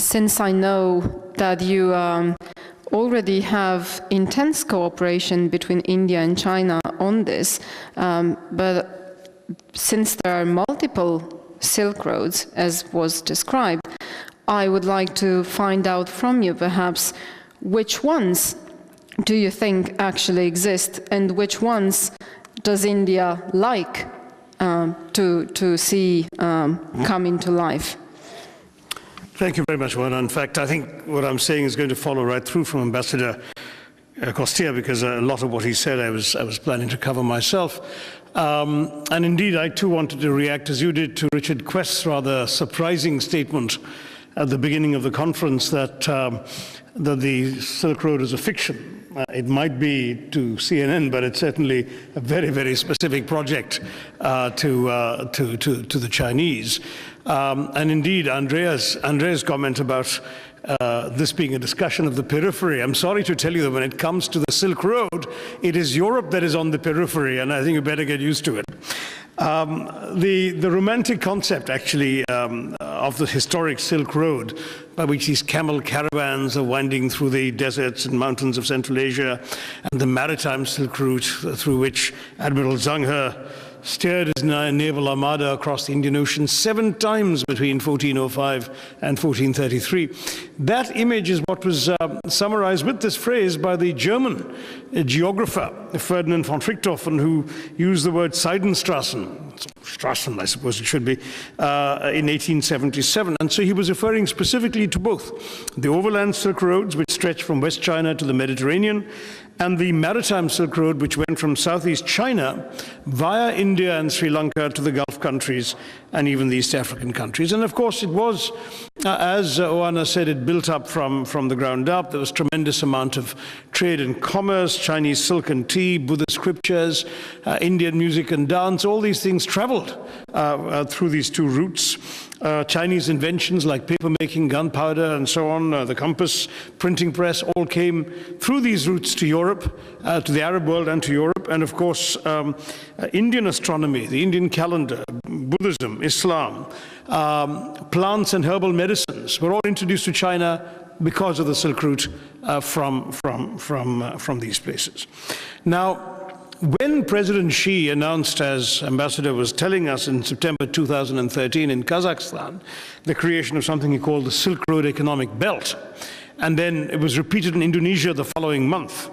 since I know that you already have intense cooperation between India and China on this, but since there are multiple Silk Roads, as was described, I would like to find out from you perhaps which ones do you think actually exist and which ones does India like to see come into life? Thank you very much, Juana. In fact, I think what I'm saying is going to follow right through from Ambassador Costea, because a lot of what he said I was planning to cover myself. And indeed, I too wanted to react, as you did, to Richard Quest's rather surprising statement at the beginning of the conference that the Silk Road is a fiction. It might be to CNN, but it's certainly a very, very specific project to the Chinese. And indeed, Andrea's comment about this being a discussion of the periphery, I'm sorry to tell you that when it comes to the Silk Road, it is Europe that is on the periphery, and I think you better get used to it. The romantic concept, actually, of the historic Silk Road, by which these camel caravans are winding through the deserts and mountains of Central Asia, and the maritime Silk Route through which Admiral Zheng He steered his naval armada across the Indian Ocean 7 times between 1405 and 1433. That image is what was summarized with this phrase by the German geographer Ferdinand von Richthofen, who used the word Seidenstraßen, Strassen, I suppose it should be, in 1877. And so he was referring specifically to both the overland Silk Roads, which stretched from West China to the Mediterranean, and the maritime Silk Road, which went from Southeast China via India and Sri Lanka to the Gulf countries and even the East African countries. And of course, it was, as Oana said, it built up from the ground up. There was tremendous amount of trade and commerce, Chinese silk and tea, Buddhist scriptures, Indian music and dance. All these things traveled through these 2 routes. Chinese inventions like paper-making, gunpowder, and so on, the compass, printing press, all came through these routes to Europe, to the Arab world and to Europe. And of course, Indian astronomy, the Indian calendar, Buddhism, Islam, plants and herbal medicines were all introduced to China because of the Silk Route from these places. Now, when President Xi announced, as Ambassador was telling us, in September 2013 in Kazakhstan, the creation of something he called the Silk Road Economic Belt, and then it was repeated in Indonesia the following month,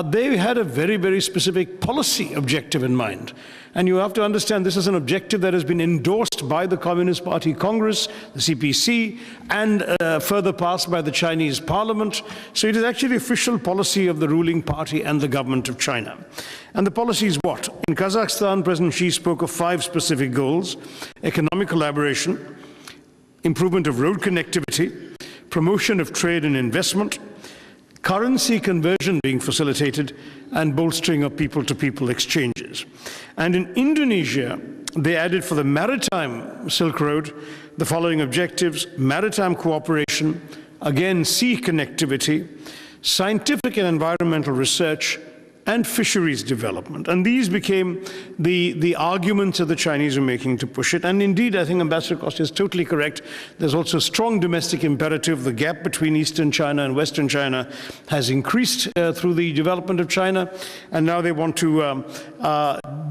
they had a very, very specific policy objective in mind. And you have to understand this is an objective that has been endorsed by the Communist Party Congress, the CPC, and further passed by the Chinese Parliament. So it is actually official policy of the ruling party and the government of China. And the policy is what? In Kazakhstan, President Xi spoke of 5 specific goals: economic collaboration, improvement of road connectivity, promotion of trade and investment, currency conversion being facilitated, and bolstering of people-to-people exchanges. And in Indonesia, they added for the maritime Silk Road the following objectives: maritime cooperation, again sea connectivity, scientific and environmental research, and fisheries development. And these became the arguments that the Chinese were making to push it. And indeed, I think Ambassador Costa is totally correct. There's also a strong domestic imperative. The gap between Eastern China and Western China has increased through the development of China. And now they want to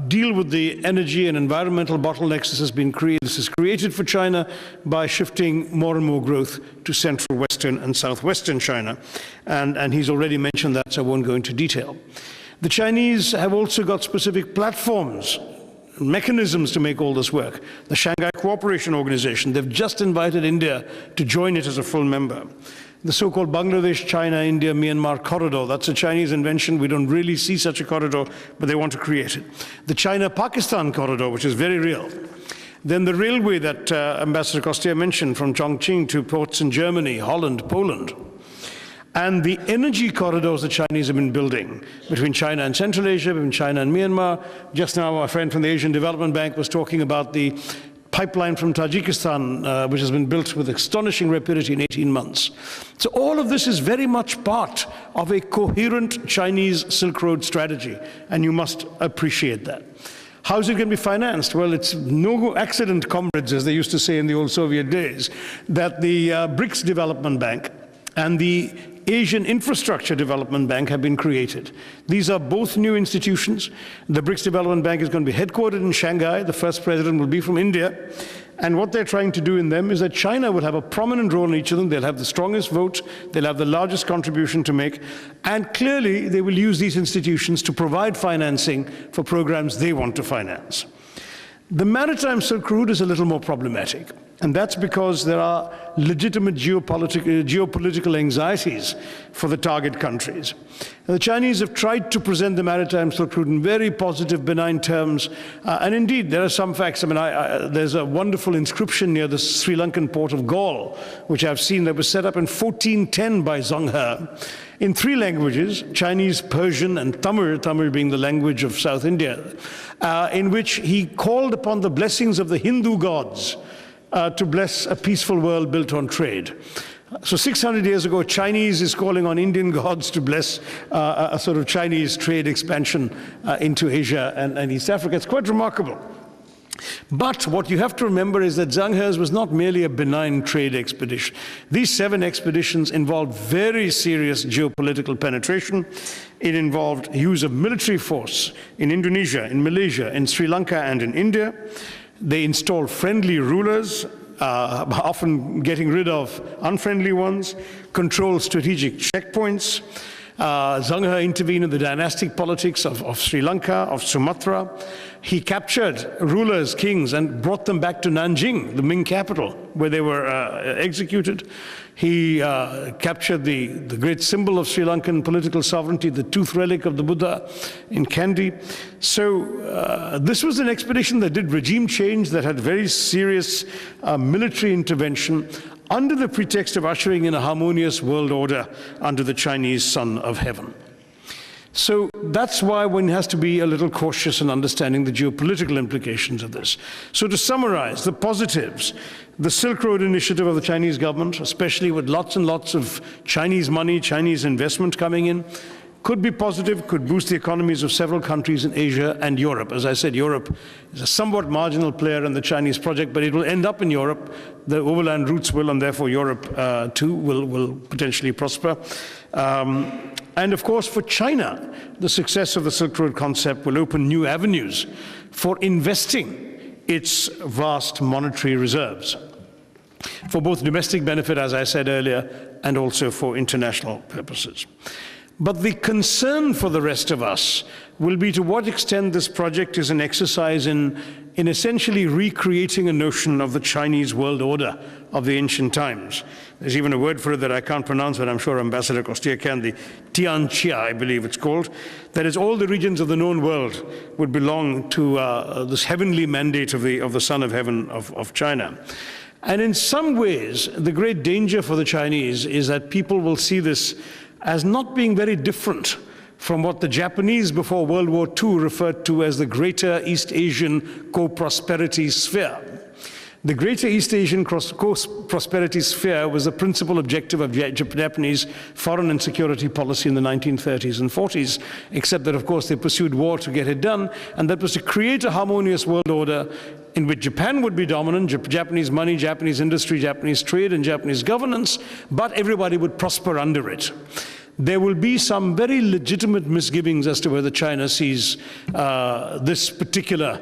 deal with the energy and environmental bottlenecks this is created for China by shifting more and more growth to central, western, and southwestern China. And he's already mentioned that, so I won't go into detail. The Chinese have also got specific platforms, mechanisms to make all this work. The Shanghai Cooperation Organization, they've just invited India to join it as a full member. The so-called Bangladesh, China, India, Myanmar corridor, that's a Chinese invention. We don't really see such a corridor, but they want to create it. The China-Pakistan corridor, which is very real. Then the railway that Ambassador Costea mentioned from Chongqing to ports in Germany, Holland, Poland. And the energy corridors the Chinese have been building between China and Central Asia, between China and Myanmar. Just now, our friend from the Asian Development Bank was talking about the pipeline from Tajikistan, which has been built with astonishing rapidity in 18 months. So all of this is very much part of a coherent Chinese Silk Road strategy, and you must appreciate that. How is it going to be financed? Well, it's no accident, comrades, as they used to say in the old Soviet days, that the BRICS Development Bank and the Asian Infrastructure Development Bank have been created. These are both new institutions. The BRICS Development Bank is going to be headquartered in Shanghai. The first president will be from India. And what they're trying to do in them is that China will have a prominent role in each of them. They'll have the strongest vote. They'll have the largest contribution to make. And clearly, they will use these institutions to provide financing for programs they want to finance. The Maritime Silk Route is a little more problematic. And that's because there are legitimate geopolitical anxieties for the target countries. The Chinese have tried to present the Maritime Silk Route in very positive, benign terms. And indeed, there are some facts. I mean, there's a wonderful inscription near the Sri Lankan port of Galle, which I've seen, that was set up in 1410 by Zheng He, in 3 languages, Chinese, Persian, and Tamil, Tamil being the language of South India, in which he called upon the blessings of the Hindu gods to bless a peaceful world built on trade. So 600 years ago, Chinese is calling on Indian gods to bless a sort of Chinese trade expansion into Asia and East Africa. It's quite remarkable. But what you have to remember is that Zheng He's was not merely a benign trade expedition. These 7 expeditions involved very serious geopolitical penetration. It involved use of military force in Indonesia, in Malaysia, in Sri Lanka, and in India. They installed friendly rulers, often getting rid of unfriendly ones, controlled strategic checkpoints. Zheng He intervened in the dynastic politics of Sri Lanka, of Sumatra. He captured rulers, kings, and brought them back to Nanjing, the Ming capital, where they were executed. He captured the great symbol of Sri Lankan political sovereignty, the tooth relic of the Buddha in Kandy. So this was an expedition that did regime change, that had very serious military intervention, under the pretext of ushering in a harmonious world order under the Chinese Son of Heaven. So that's why one has to be a little cautious in understanding the geopolitical implications of this. So to summarize the positives, the Silk Road initiative of the Chinese government, especially with lots and lots of Chinese money, Chinese investment coming in, could be positive, could boost the economies of several countries in Asia and Europe. As I said, Europe is a somewhat marginal player in the Chinese project, but it will end up in Europe. The overland routes will, and therefore Europe too will potentially prosper. And of course, for China, the success of the Silk Road concept will open new avenues for investing its vast monetary reserves, for both domestic benefit, as I said earlier, and also for international purposes. But the concern for the rest of us will be to what extent this project is an exercise in essentially recreating a notion of the Chinese world order of the ancient times. There's even a word for it that I can't pronounce, but I'm sure Ambassador Costia can, the Tianxia, I believe it's called. That is, all the regions of the known world would belong to this heavenly mandate of the Son of Heaven of China. And in some ways, the great danger for the Chinese is that people will see this as not being very different from what the Japanese before World War II referred to as the Greater East Asian Co-Prosperity Sphere. The Greater East Asian Co-Prosperity Sphere was the principal objective of Japanese foreign and security policy in the 1930s and 40s, except that, of course, they pursued war to get it done, and that was to create a harmonious world order in which Japan would be dominant, Japanese money, Japanese industry, Japanese trade, and Japanese governance, but everybody would prosper under it. There will be some very legitimate misgivings as to whether China sees this particular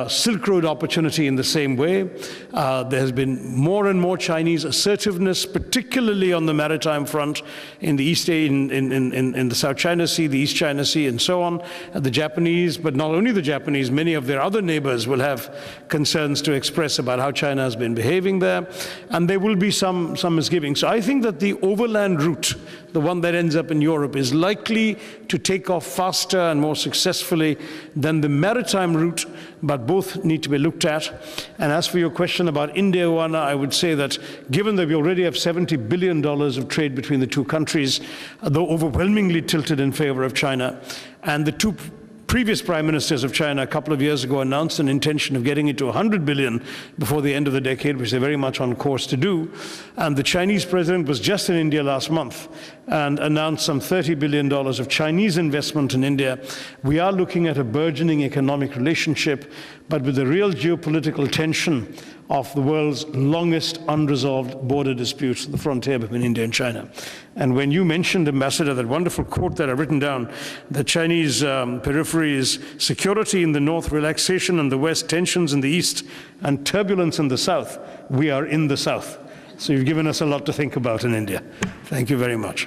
Silk Road opportunity in the same way. There has been more and more Chinese assertiveness, particularly on the maritime front in the in the South China Sea, the East China Sea, and so on. The Japanese, but not only the Japanese, many of their other neighbors will have concerns to express about how China has been behaving there, and there will be some misgivings. So I think that the overland route, the one that ends up in Europe, is likely to take off faster and more successfully than the maritime route, but both need to be looked at. And as for your question about India, Oana, I would say that given that we already have $70 billion of trade between the two countries, though overwhelmingly tilted in favor of China, and the two previous prime ministers of China a couple of years ago announced an intention of getting it to 100 billion before the end of the decade, which they're very much on course to do. And the Chinese president was just in India last month and announced some $30 billion of Chinese investment in India. We are looking at a burgeoning economic relationship, but with the real geopolitical tension of the world's longest unresolved border disputes, the frontier between India and China. And when you mentioned, Ambassador, that wonderful quote that I've written down, the Chinese periphery is security in the north, relaxation in the west, tensions in the east, and turbulence in the south. We are in the south. So you've given us a lot to think about in India. Thank you very much.